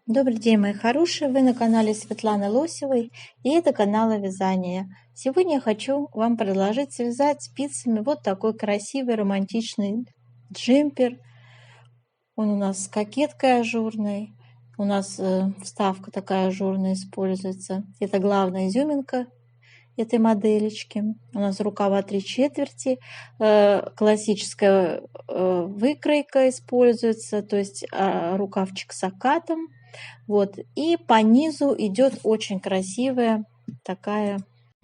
Добрый день, мои хорошие! Вы на канале Светланы Лосевой, и это канал о вязании. Сегодня я хочу вам предложить связать спицами вот такой красивый романтичный джемпер. Он у нас с кокеткой ажурной, у нас вставка такая ажурная используется. Это главная изюминка этой моделечки. У нас рукава 3/4, классическая выкройка используется, то есть рукавчик с окатом. Вот. И по низу идет очень красивая такая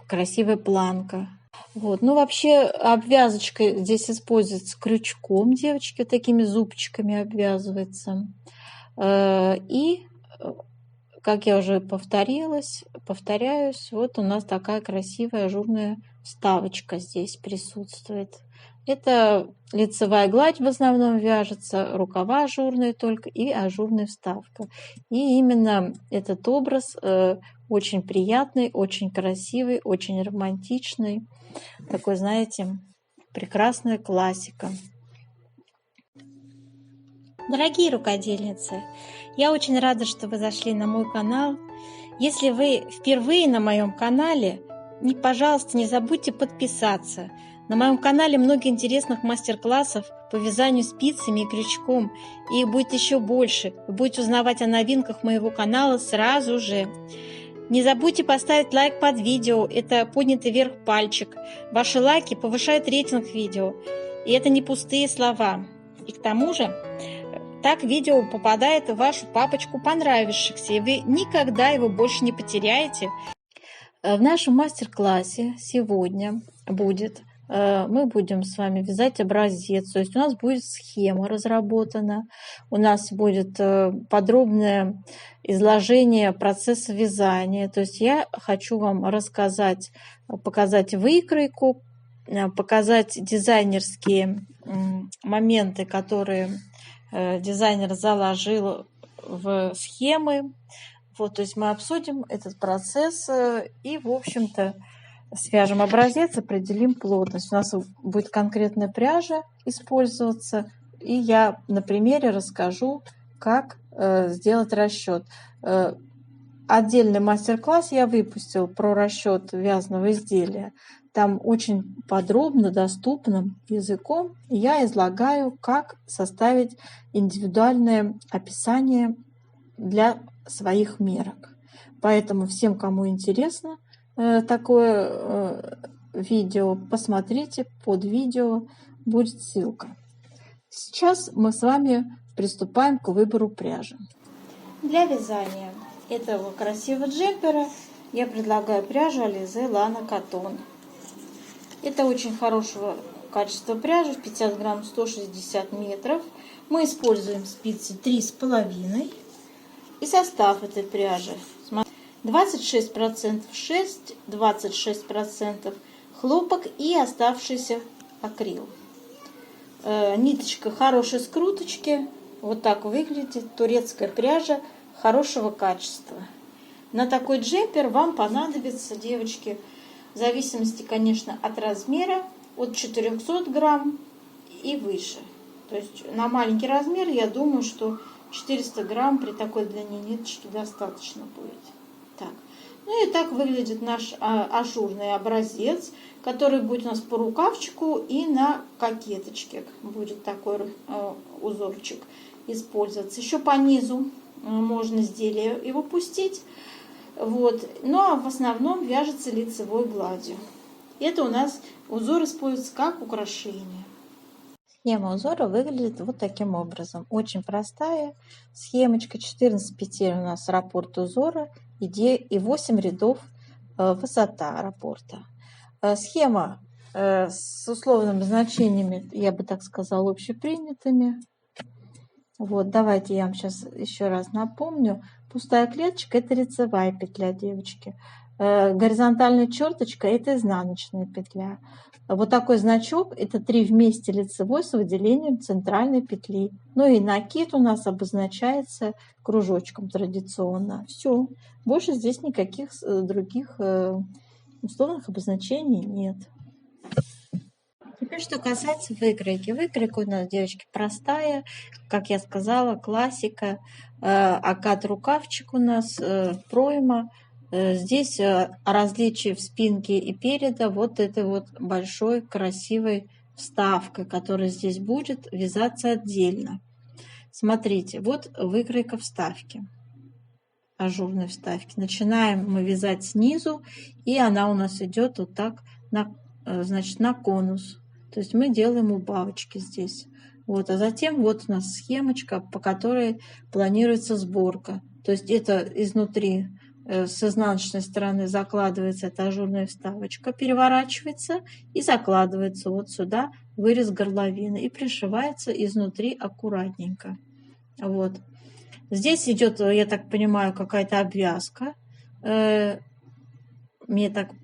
красивая планка. Вот. Ну, вообще обвязочка здесь используется крючком, девочки, такими зубчиками обвязывается. И, как я уже повторяюсь, вот у нас такая красивая ажурная вставочка здесь присутствует. Это лицевая гладь в основном вяжется, рукава ажурные только и ажурная вставка. И именно этот образ очень приятный, очень красивый, очень романтичный. Такой, знаете, прекрасная классика. Дорогие рукодельницы, я очень рада, что вы зашли на мой канал. Если вы впервые на моем канале, пожалуйста, не забудьте подписаться. На моем канале много интересных мастер-классов по вязанию спицами и крючком. И их будет еще больше. Вы будете узнавать о новинках моего канала сразу же. Не забудьте поставить лайк под видео. Это поднятый вверх пальчик. Ваши лайки повышают рейтинг видео. И это не пустые слова. И к тому же, так видео попадает в вашу папочку понравившихся, и вы никогда его больше не потеряете. В нашем мастер-классе сегодня мы будем с вами вязать образец, то есть у нас будет схема разработана, у нас будет подробное изложение процесса вязания, то есть я хочу вам рассказать, показать выкройку, показать дизайнерские моменты, которые дизайнер заложил в схемы. Вот, то есть мы обсудим этот процесс и, в общем-то, свяжем образец, определим плотность. У нас будет конкретная пряжа использоваться, и я на примере расскажу, как сделать расчет. Отдельный мастер-класс я выпустил про расчет вязаного изделия. Там очень подробно, доступным языком я излагаю, как составить индивидуальное описание для своих мерок. Поэтому всем, кому интересно такое видео, посмотрите, под видео будет ссылка. Сейчас мы с вами приступаем к выбору пряжи. Для вязания этого красивого джемпера я предлагаю пряжу Alize Lana Cotton. Это очень хорошего качества пряжи, 50 грамм, 160 метров. Мы используем спицы 3,5. И состав этой пряжи: 26% шерсть, 26% хлопок и оставшийся акрил. Ниточка хорошей скруточки, вот так выглядит турецкая пряжа хорошего качества. На такой джемпер вам понадобится, девочки, в зависимости, конечно, от размера, от 400 грамм и выше. То есть на маленький размер, я думаю, что 400 грамм при такой длине ниточки достаточно будет. Так. Ну и так выглядит наш ажурный образец, который будет у нас по рукавчику и на кокеточке. Будет такой узорчик использоваться. Еще по низу можно изделие его пустить. Вот. Ну а в основном вяжется лицевой гладью. Это у нас узор используется как украшение. Схема узора выглядит вот таким образом. Очень простая схемочка. 14 петель у нас раппорт узора и 8 рядов высота раппорта. Схема с условными значениями, я бы так сказала, общепринятыми. Вот, давайте я вам сейчас еще раз напомню. Пустая клеточка — это лицевая петля, девочки. Горизонтальная черточка — это изнаночная петля. Вот такой значок — это 3 вместе лицевой с выделением центральной петли. Ну и накид у нас обозначается кружочком традиционно. Все, больше здесь никаких других условных обозначений нет. Ну, что касается выкройки. Выкройка у нас, девочки, простая. Как я сказала, классика. Окат-рукавчик у нас, пройма. Здесь различие в спинке и переда вот этой вот большой красивой вставкой, которая здесь будет вязаться отдельно. Смотрите, вот выкройка вставки, ажурной вставки. Начинаем мы вязать снизу, и она у нас идет вот так, значит, на конус. То есть мы делаем убавочки здесь. Вот, а затем вот у нас схемочка, по которой планируется сборка. То есть это изнутри, с изнаночной стороны закладывается эта ажурная вставочка, переворачивается и закладывается вот сюда вырез горловины и пришивается изнутри аккуратненько. Вот. Здесь идет, я так понимаю, какая-то обвязка.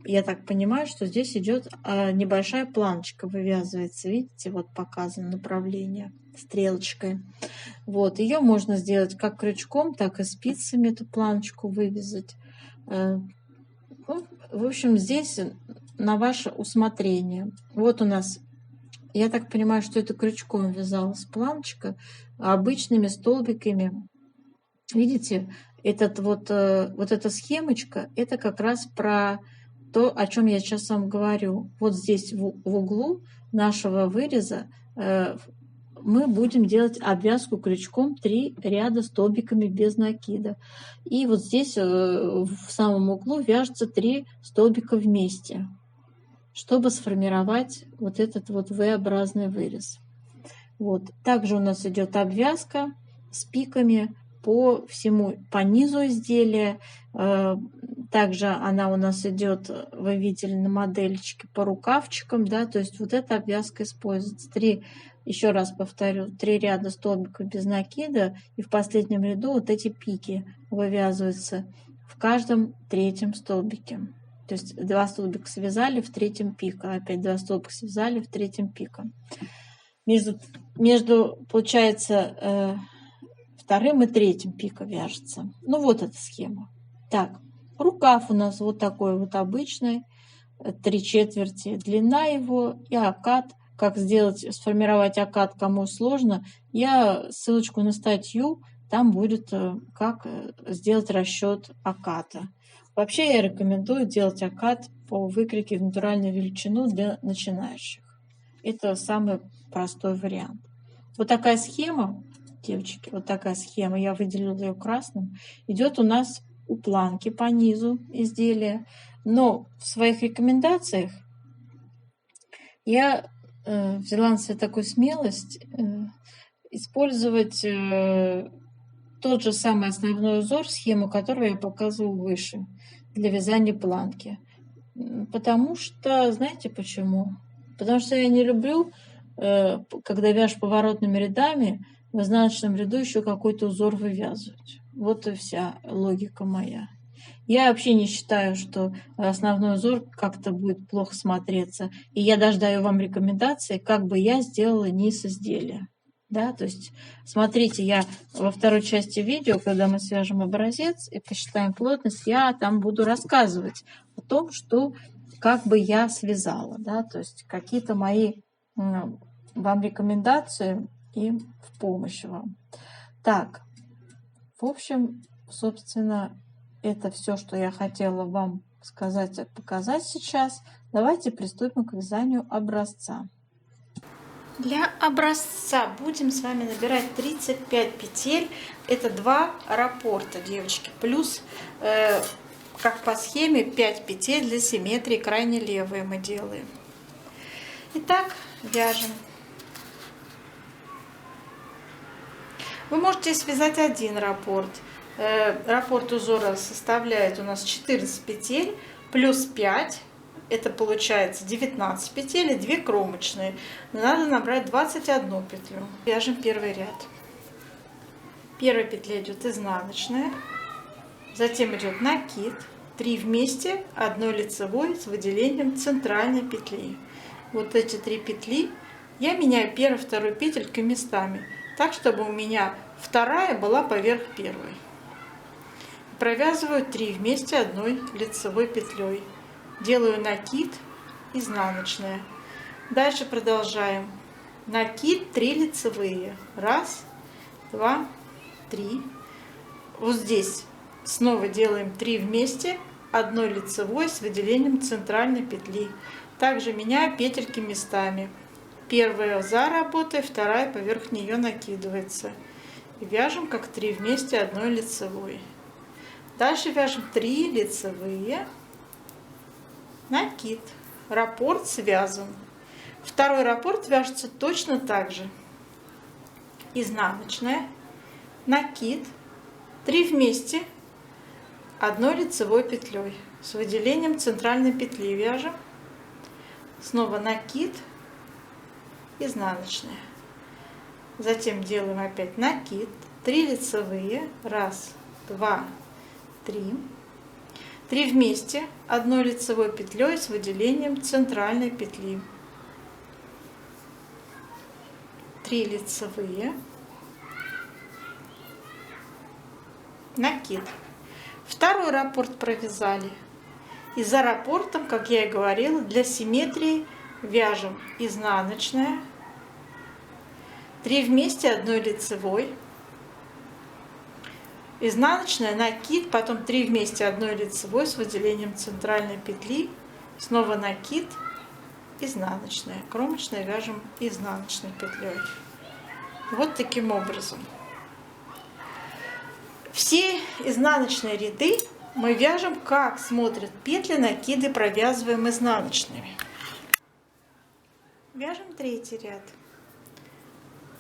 Я так понимаю, что здесь идет небольшая планочка, вывязывается. Видите, вот показано направление стрелочкой. Вот, ее можно сделать как крючком, так и спицами, эту планочку вывязать. Ну, в общем, здесь на ваше усмотрение. Вот у нас, я так понимаю, что это крючком вязалась планочка, обычными столбиками. Видите, вот эта схемочка, это как раз про то, о чем я сейчас вам говорю. Вот здесь в углу нашего выреза мы будем делать обвязку крючком 3 ряда столбиками без накида. И вот здесь в самом углу вяжется 3 столбика вместе, чтобы сформировать вот этот вот V-образный вырез. Вот. Также у нас идет обвязка с пиками по низу изделия. Также она у нас идет, вы видели на модельчике, по рукавчикам, да, то есть вот эта обвязка используется. Еще раз повторю, 3 ряда столбиков без накида, и в последнем ряду вот эти пики вывязываются в каждом 3-м столбике. То есть 2 столбика связали в 3-м пика, опять 2 столбика связали в 3-м пиком. Между получается, 2-м и 3-м пика вяжется. Ну вот эта схема. Так, рукав у нас вот такой вот обычный, 3/4 длина его и окат. Как сформировать окат, кому сложно, я ссылочку на статью, там будет, как сделать расчет оката. Вообще я рекомендую делать окат по выкройке в натуральную величину для начинающих. Это самый простой вариант. Вот такая схема, девочки, вот такая схема, я выделила ее красным, идет у нас у планки по низу изделия. Но в своих рекомендациях я взяла на себя такую смелость использовать тот же самый основной узор, схему, которую я показывала выше, для вязания планки. Потому что, знаете почему? Потому что я не люблю, когда вяжешь поворотными рядами, в изнаночном ряду еще какой-то узор вывязывать. Вот и вся логика моя. Я вообще не считаю, что основной узор как-то будет плохо смотреться. И я даже даю вам рекомендации, как бы я сделала низ изделия. Да, то есть, смотрите, я во второй части видео, когда мы свяжем образец и посчитаем плотность, я там буду рассказывать о том, что как бы я связала. Да, то есть, какие-то мои вам рекомендации и в помощь вам. Так, в общем, собственно, это все, что я хотела вам сказать и показать сейчас. Давайте приступим к вязанию образца. Для образца будем с вами набирать 35 петель. Это 2 раппорта, девочки. Плюс, как по схеме, 5 петель для симметрии крайне левые мы делаем. Итак, вяжем. Вы можете связать один раппорт. Раппорт узора составляет у нас 14 петель плюс 5, это получается 19 петель и 2 кромочные. Надо набрать 21 петлю. Вяжем первый ряд. Первая петля идет изнаночная, затем идет накид, 3 вместе, 1 лицевой с выделением центральной петли. Вот эти 3 петли я меняю первую и вторую петельки местами, так чтобы у меня вторая была поверх первой. Провязываю 3 вместе 1 лицевой петлей. Делаю накид, изнаночная. Дальше продолжаем. Накид 3 лицевые. 1, 2, 3. Вот здесь снова делаем 3 вместе, 1 лицевой с выделением центральной петли. Также меняю петельки местами. Первая за работой, вторая поверх нее накидывается. И вяжем как 3 вместе, 1 лицевой. Дальше вяжем 3 лицевые, накид, раппорт связан. Второй раппорт вяжется точно так же. Изнаночная, накид, 3 вместе, 1 лицевой петлей. С выделением центральной петли вяжем. Снова накид, изнаночная. Затем делаем опять накид, 3 лицевые, 1, 2, 3. 3 вместе, 1 лицевой петлей с выделением центральной петли. 3 лицевые, накид. Второй раппорт провязали. И за раппортом, как я и говорила, для симметрии вяжем изнаночная, 3 вместе, 1 лицевой, изнаночная, накид, потом 3 вместе, 1 лицевой с выделением центральной петли, снова накид, изнаночная, кромочная вяжем изнаночной петлей. Вот таким образом. Все изнаночные ряды мы вяжем, как смотрят петли, накиды провязываем изнаночными. Вяжем 3-й ряд.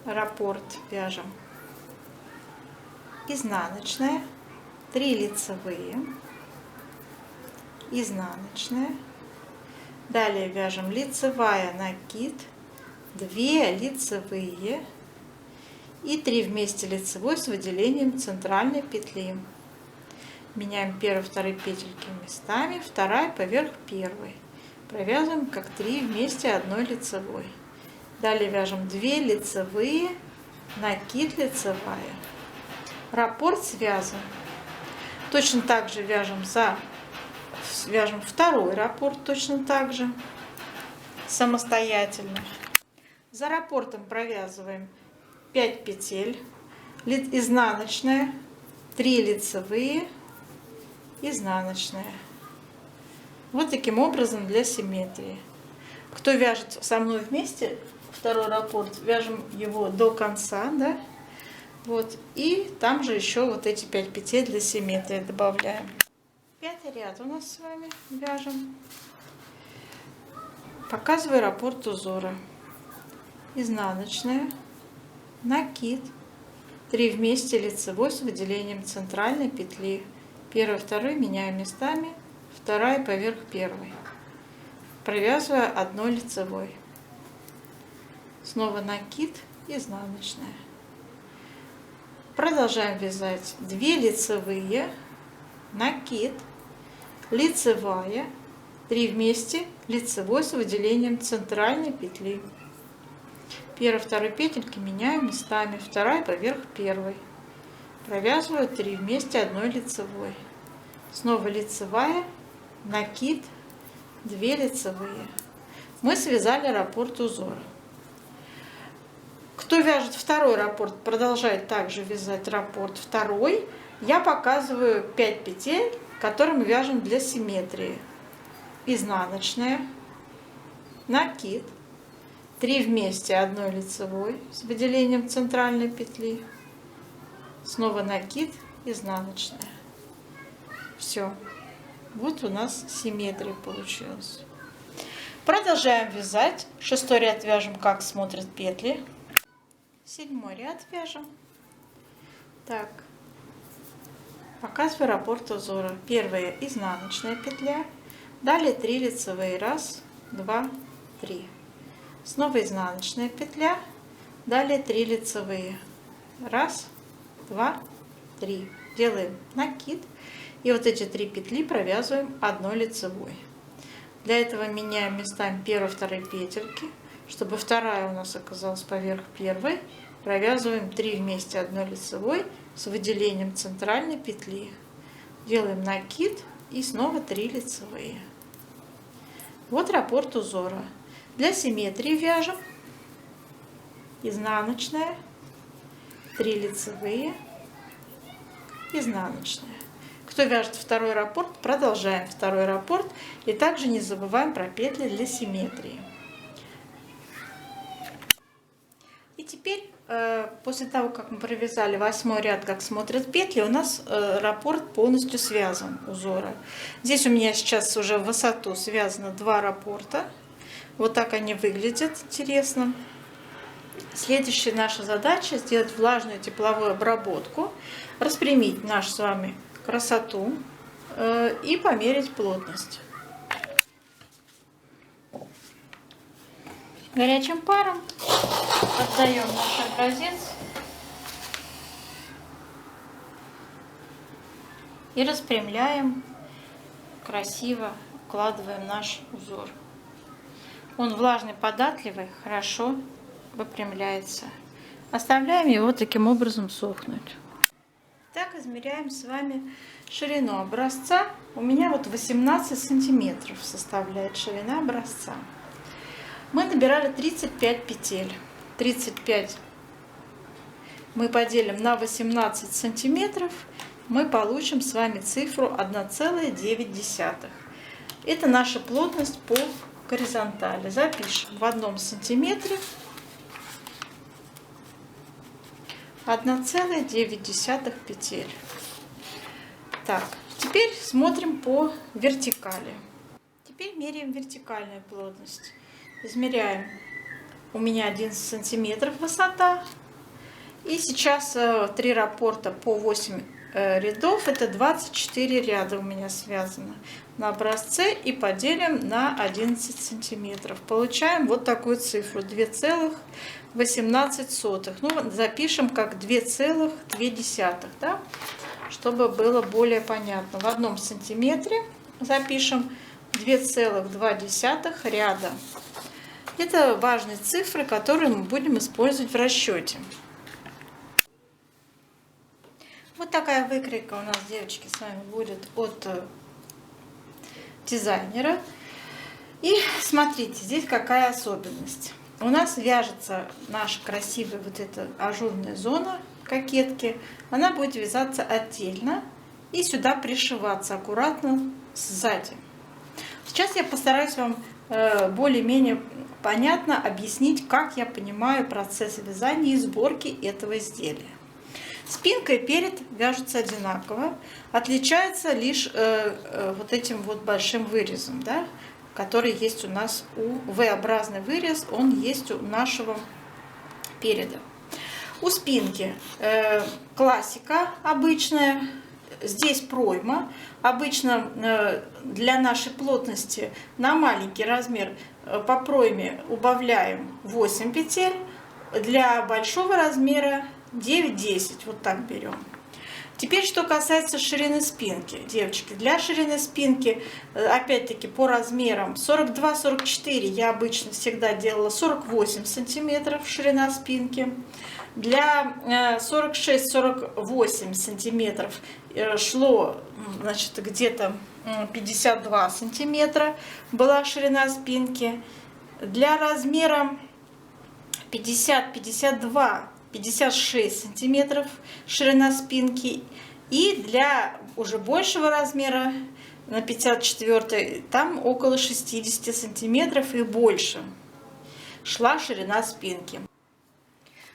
Раппорт вяжем изнаночная, 3 лицевые, изнаночная. Далее вяжем лицевая, накид, 2 лицевые и 3 вместе лицевой с выделением центральной петли. Меняем 1-2 петельки местами, 2 поверх 1. Провязываем как 3 вместе, 1 лицевой. Далее вяжем 2 лицевые, накид, лицевая. Раппорт связан. Точно так же вяжем второй раппорт точно так же самостоятельно. За раппортом провязываем 5 петель, изнаночная, 3 лицевые, изнаночная. Вот таким образом для симметрии. Кто вяжет со мной вместе второй раппорт, вяжем его до конца, да? Вот, и там же еще вот эти 5 петель для симметрии добавляем. 5-й ряд у нас с вами вяжем. Показываю раппорт узора. Изнаночная, накид, 3 вместе лицевой с выделением центральной петли. 1-2 меняю местами, 2 поверх 1. Провязываю 1 лицевой. Снова накид, изнаночная. Продолжаем вязать 2 лицевые, накид, лицевая, 3 вместе, лицевой с выделением центральной петли. 1-2 петельки меняю местами, 2 поверх 1. Провязываю 3 вместе, 1 лицевой. Снова лицевая, накид, 2 лицевые. Мы связали раппорт узора. Кто вяжет второй раппорт, продолжает также вязать раппорт второй. Я показываю 5 петель, которые мы вяжем для симметрии. Изнаночная, накид, 3 вместе, 1 лицевой с выделением центральной петли. Снова накид, изнаночная. Все. Вот у нас симметрия получилась. Продолжаем вязать. 6-й ряд вяжем, как смотрят петли. 7-й ряд вяжем. Так. Показываю раппорт узора. Первая изнаночная петля. Далее 3 лицевые. 1, 2, 3. Снова изнаночная петля. Далее 3 лицевые. 1, 2, 3. Делаем накид. И вот эти 3 петли провязываем 1 лицевой. Для этого меняем местами 1-2 петельки, чтобы вторая у нас оказалась поверх 1. Провязываем 3 вместе, 1 лицевой с выделением центральной петли. Делаем накид и снова 3 лицевые. Вот раппорт узора. Для симметрии вяжем изнаночная, 3 лицевые, изнаночная. Кто вяжет второй раппорт, продолжаем второй раппорт. И также не забываем про петли для симметрии. И теперь, после того, как мы провязали 8 ряд, как смотрят петли, у нас раппорт полностью связан узора. Здесь у меня сейчас уже в высоту связано 2 раппорта. Вот так они выглядят интересно. Следующая наша задача — сделать влажную тепловую обработку, распрямить нашу с вами красоту и померить плотность. Горячим паром отдаем наш образец и распрямляем, красиво укладываем наш узор. Он влажный, податливый, хорошо выпрямляется. Оставляем его таким образом сохнуть. Так, измеряем с вами ширину образца. У меня вот 18 сантиметров составляет ширина образца. Мы набирали 35 петель. 35 мы поделим на 18 сантиметров. Мы получим с вами цифру 1,9. Это наша плотность по горизонтали. Запишем в 1 сантиметре 1,9 петель. Так, теперь смотрим по вертикали. Теперь меряем вертикальную плотность. Измеряем. У меня 11 сантиметров высота. И сейчас 3 раппорта по 8 рядов. Это 24 ряда у меня связано на образце. И поделим на 11 сантиметров. Получаем вот такую цифру. 2,18. Ну, запишем как 2,2, да? Чтобы было более понятно. В 1 сантиметре запишем 2,2 ряда. Это важные цифры, которые мы будем использовать в расчете. Вот такая выкройка у нас, девочки, с вами будет от дизайнера. И смотрите, здесь какая особенность. У нас вяжется наша красивая вот эта ажурная зона кокетки. Она будет вязаться отдельно и сюда пришиваться аккуратно сзади. Сейчас я постараюсь вам более-менее понятно объяснить, как я понимаю процесс вязания и сборки этого изделия. Спинка и перед вяжутся одинаково, отличается лишь вот этим вот большим вырезом, да, который есть у нас V-образный вырез, он есть у нашего переда. У спинки классика обычная. Здесь пройма. Обычно для нашей плотности на маленький размер по пройме убавляем 8 петель. Для большого размера 9-10. Вот так берем. Теперь, что касается ширины спинки. Девочки, для ширины спинки, опять-таки, по размерам 42-44 я обычно всегда делала 48 сантиметров ширина спинки. Для 46-48 сантиметров шло, значит, где-то 52 сантиметра была ширина спинки. Для размера 50-52 56 сантиметров ширина спинки. И для уже большего размера, на 54 там около 60 сантиметров и больше шла ширина спинки.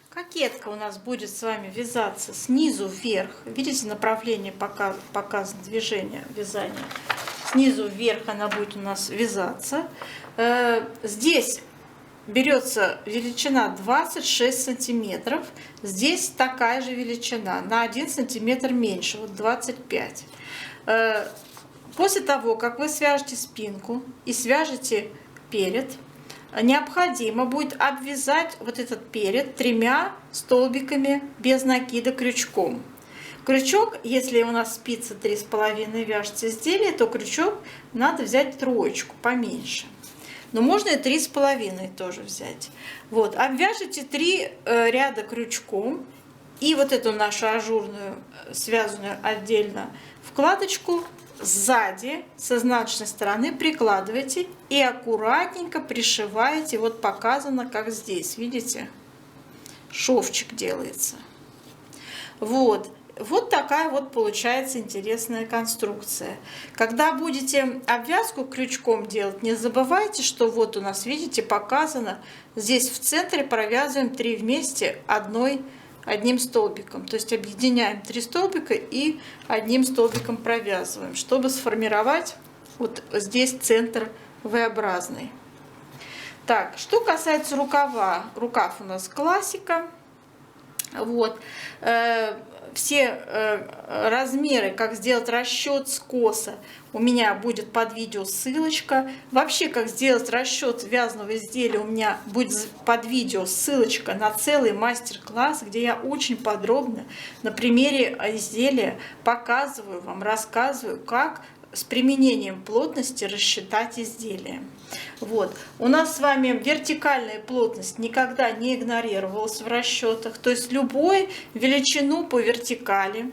Кокетка у нас будет с вами вязаться снизу вверх. Видите, направление показано, движение вязания. Снизу вверх она будет у нас вязаться. Здесь берется величина 26 сантиметров. Здесь такая же величина, на 1 сантиметр меньше, вот 25. После того, как вы свяжете спинку и свяжете перед, необходимо будет обвязать вот этот перед 3 столбиками без накида крючком. Крючок, если у нас спица 3,5 вяжется изделие, то крючок надо взять 3 поменьше. Но можно и 3,5 тоже взять. Вот, обвяжите 3 ряда крючком И вот эту нашу ажурную, связанную отдельно вкладочку сзади с изнаночной стороны прикладываете и аккуратненько пришиваете. Вот показано, как здесь, видите, шовчик делается. Вот такая вот получается интересная конструкция. Когда будете обвязку крючком делать, не забывайте, что вот у нас, видите, показано, здесь в центре провязываем 3 вместе одним столбиком. То есть объединяем 3 столбика и одним столбиком провязываем, чтобы сформировать вот здесь центр V-образный. Так, что касается рукава. Рукав у нас классика. Вот. Все размеры, как сделать расчет скоса, у меня будет под видео ссылочка. Вообще, как сделать расчет вязаного изделия, у меня будет под видео ссылочка на целый мастер-класс, где я очень подробно на примере изделия показываю вам, рассказываю, как с применением плотности рассчитать изделие. Вот. У нас с вами вертикальная плотность никогда не игнорировалась в расчетах. То есть любую величину по вертикали.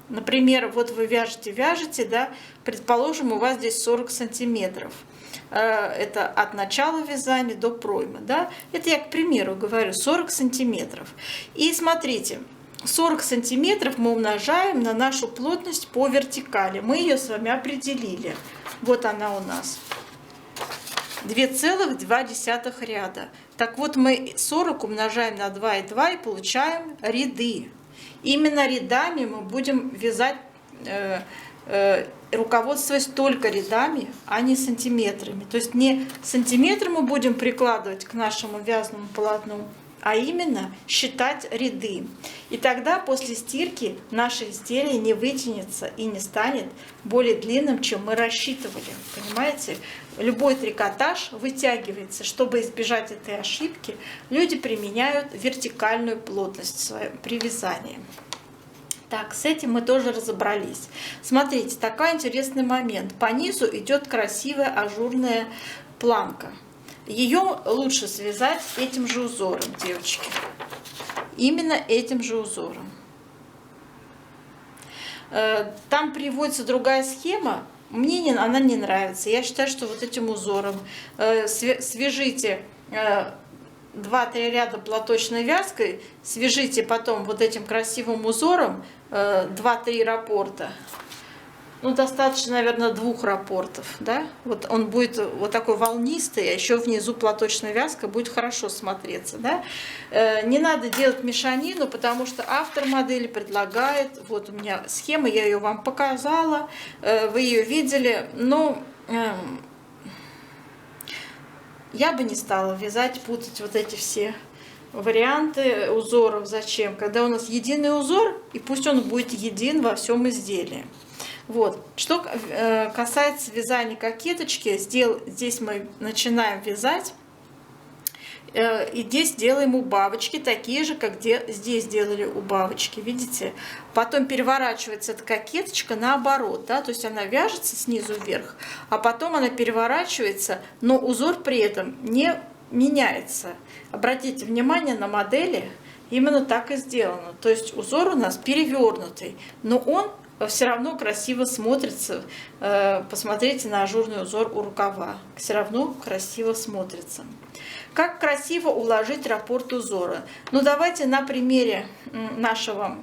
Например, вот вы вяжете, да, предположим, у вас здесь 40 сантиметров. Это от начала вязания до проймы. Да? Это я, к примеру, говорю, 40 сантиметров. И смотрите, 40 сантиметров мы умножаем на нашу плотность по вертикали. Мы ее с вами определили. Вот она у нас. 2,2 ряда. Так вот, мы 40 умножаем на 2,2 и получаем ряды. Именно рядами мы будем вязать, руководствуясь только рядами, а не сантиметрами. То есть не сантиметры мы будем прикладывать к нашему вязаному полотну, а именно считать ряды. И тогда после стирки наше изделие не вытянется и не станет более длинным, чем мы рассчитывали. Понимаете? Любой трикотаж вытягивается. Чтобы избежать этой ошибки, люди применяют вертикальную плотность при вязании. Так, с этим мы тоже разобрались. Смотрите, такой интересный момент. По низу идет красивая ажурная планка. Ее лучше связать этим же узором, девочки. Именно этим же узором. Там приводится другая схема. Мне она не нравится. Я считаю, что вот этим узором свяжите 2-3 ряда платочной вязкой, свяжите потом вот этим красивым узором 2-3 раппорта. Ну, достаточно, наверное, 2 раппортов, да? Вот он будет вот такой волнистый, а еще внизу платочная вязка будет хорошо смотреться, да? Не надо делать мешанину, потому что автор модели предлагает, вот у меня схема, я ее вам показала, вы ее видели, но я бы не стала вязать, путать вот эти все варианты узоров. Зачем? Когда у нас единый узор, и пусть он будет един во всем изделии. Вот. Что касается вязания кокеточки, здесь мы начинаем вязать, и здесь делаем убавочки, такие же, как здесь делали убавочки, видите? Потом переворачивается эта кокеточка наоборот, да, то есть она вяжется снизу вверх, а потом она переворачивается, но узор при этом не меняется. Обратите внимание, на модели именно так и сделано, то есть узор у нас перевернутый, но он все равно красиво смотрится. Посмотрите на ажурный узор у рукава. Все равно красиво смотрится. Как красиво уложить раппорт узора? Ну, давайте на примере нашего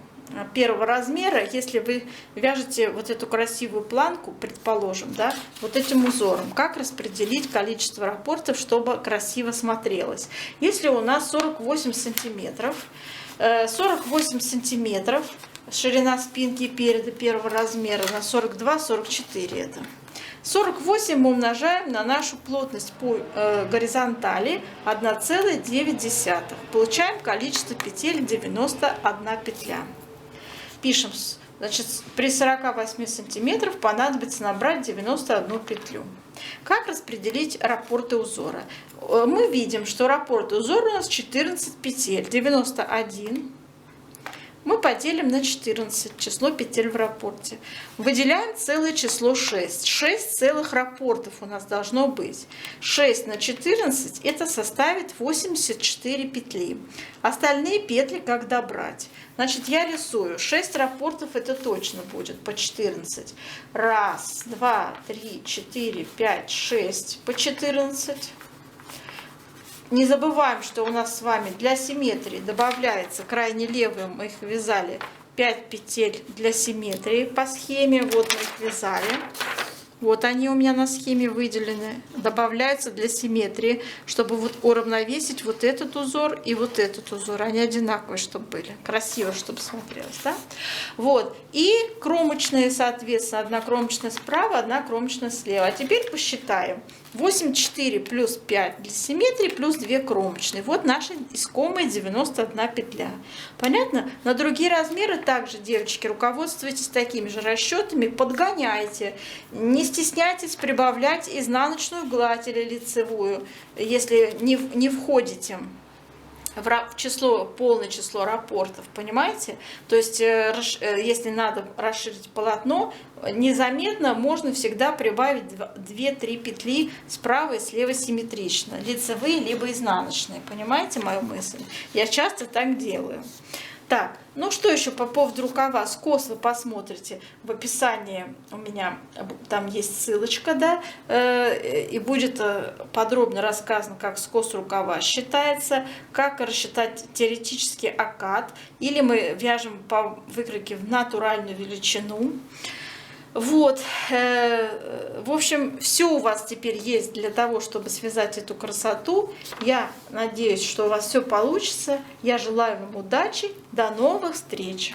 первого размера, если вы вяжете вот эту красивую планку, предположим, да, вот этим узором, как распределить количество раппортов, чтобы красиво смотрелось. Если у нас 48 сантиметров, ширина спинки и переда первого размера на 42-44 это. 48 мы умножаем на нашу плотность по горизонтали 1,9. Получаем количество петель 91 петля. Пишем, значит, при 48 сантиметров понадобится набрать 91 петлю. Как распределить раппорты узора? Мы видим, что раппорт узора у нас 14 петель, 91. мы поделим на 14 число петель в раппорте. Выделяем целое число 6. 6 целых раппортов у нас должно быть. 6 на 14 это составит 84 петли. Остальные петли когда брать? Значит, я рисую. 6 раппортов это точно будет по 14. 1, 2, 3, 4, 5, 6 по 14. Не забываем, что у нас с вами для симметрии добавляется крайне левый, мы их вязали 5 петель для симметрии по схеме. Вот мы их вязали. Вот они у меня на схеме выделены. Добавляются для симметрии, чтобы вот уравновесить вот этот узор и вот этот узор. Они одинаковые, чтобы были. Красиво, чтобы смотрелось, да? Вот. И кромочные, соответственно, одна кромочная справа, одна кромочная слева. А теперь посчитаем. 84 плюс 5 для симметрии плюс 2 кромочные. Вот наша искомая 91 петля. Понятно? На другие размеры также, девочки, руководствуйтесь такими же расчетами, подгоняйте. Не стесняйтесь прибавлять изнаночную гладь или лицевую, если не входите в число, полное число раппортов, понимаете? То есть, если надо расширить полотно, незаметно можно всегда прибавить 2-3 петли справа и слева симметрично, лицевые либо изнаночные, понимаете мою мысль? Я часто так делаю. Так, ну что еще по поводу рукава? Скос вы посмотрите в описании, у меня там есть ссылочка, да, и будет подробно рассказано, как скос рукава считается, как рассчитать теоретический окат, или мы вяжем по выкройке в натуральную величину. Вот, в общем, все у вас теперь есть для того, чтобы связать эту красоту. Я надеюсь, что у вас все получится. Я желаю вам удачи. До новых встреч!